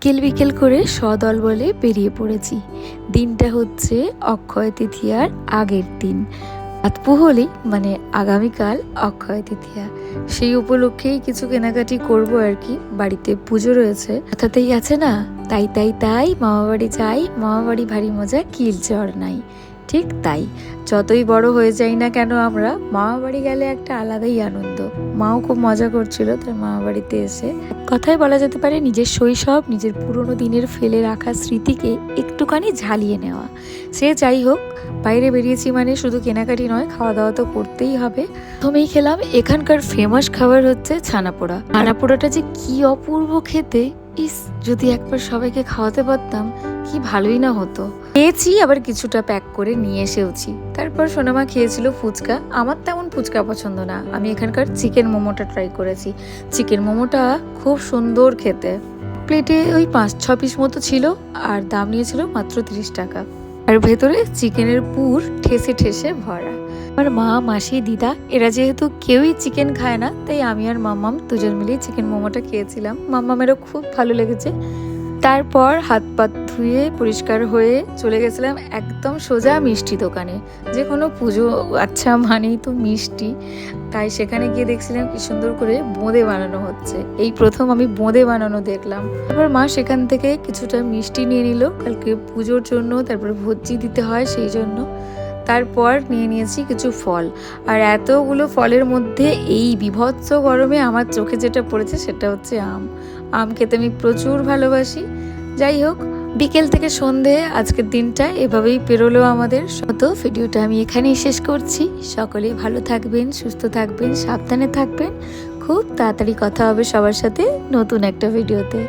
বিকেল বিকেল করে সদল বলে বেরিয়ে পড়েছি। দিনটা হচ্ছে অক্ষয় তৃতীয়ার আগের দিন। রাত পোহলেই মানে আগামীকাল অক্ষয় তৃতীয়া, সেই উপলক্ষেই কিছু কেনাকাটি করব আর কি। বাড়িতে পুজো রয়েছে, কথাতেই আছে না, তাই তাই তাই মামাবাড়ি যাই, মামাবাড়ি ভারী মজা কিল চড় নাই। ঠিক তাই, যতই বড় হয়ে যাই না কেন আমরা, মামাবাড়ি গেলে একটা আলাদাই আনন্দ। মাও খুব মজা করছিল তার মামাবাড়িতে এসে। কথায় বলা যেতে পারে নিজের শৈশব, নিজের পুরনো দিনের ফেলে রাখা স্মৃতিকে একটুখানি ঝালিয়ে নেওয়া। সে যাই হোক, বাইরে বেরিয়েছি মানে শুধু কেনাকাটি নয়, খাওয়া দাওয়া তো করতেই হবে। প্রথমেই খেলাম এখানকার ফেমাস খাবার হচ্ছে ছানাপোড়া। ছানাপোড়াটা যে কি অপূর্ব খেতে, ইস যদি একবার সবাইকে খাওয়াতে পারতাম কি ভালোই না হতো। খেয়েছি, আবার কিছুটা প্যাক করে নিয়ে এসেওছি। তারপর সোনামা খেয়েছিল ফুচকা। আমার তেমন ফুচকা পছন্দ না, আমি এখানকার চিকেন মোমোটা ট্রাই করেছি। চিকেন মোমোটা খুব সুন্দর খেতে। প্লেটে ওই 5-6 পিস মতো ছিল, আর দাম নিয়েছিল মাত্র 30 টাকা। আর ভেতরে চিকেনের পুর ঠেসে ঠেসে ভরা। আমার মা, মাসি, দিদা এরা যেহেতু কেউই চিকেন খায় না, তাই আমি আর মাম্মাম দুজন মিলেই চিকেন মোমোটা খেয়েছিলাম। মাম্মামেরও খুব ভালো লেগেছে। তারপর হাত পা ধুয়ে পরিষ্কার হয়ে চলে গেছিলাম একদম সোজা মিষ্টি দোকানে। যে কোনো পুজো আচ্ছা মানেই তো মিষ্টি, তাই সেখানে গিয়ে দেখছিলাম কি সুন্দর করে বোঁদে বানানো হচ্ছে। এই প্রথম আমি বোঁদে বানানো দেখলাম। তারপর মা সেখান থেকে কিছুটা মিষ্টি নিয়ে নিল, কালকে পুজোর জন্য, তারপর ভোজ্জি দিতে হয় সেই জন্য। তারপর নিয়ে নিয়েছি কিছু ফল, আর এতগুলো ফলের মধ্যে এই বীভৎস গরমে আমার চোখে যেটা পড়েছে সেটা হচ্ছে আম। আম খেতে আমি প্রচুর ভালোবাসি। যাই হোক, বিকেল থেকে সন্ধে আজকের দিনটা এভাবেই পেরোলো আমাদের। তো ভিডিওটা আমি এখানেই শেষ করছি। সকলে ভালো থাকবেন, সুস্থ থাকবেন, সাবধানে থাকবেন। খুব তাড়াতাড়ি কথা হবে সবার সাথে নতুন একটা ভিডিওতে।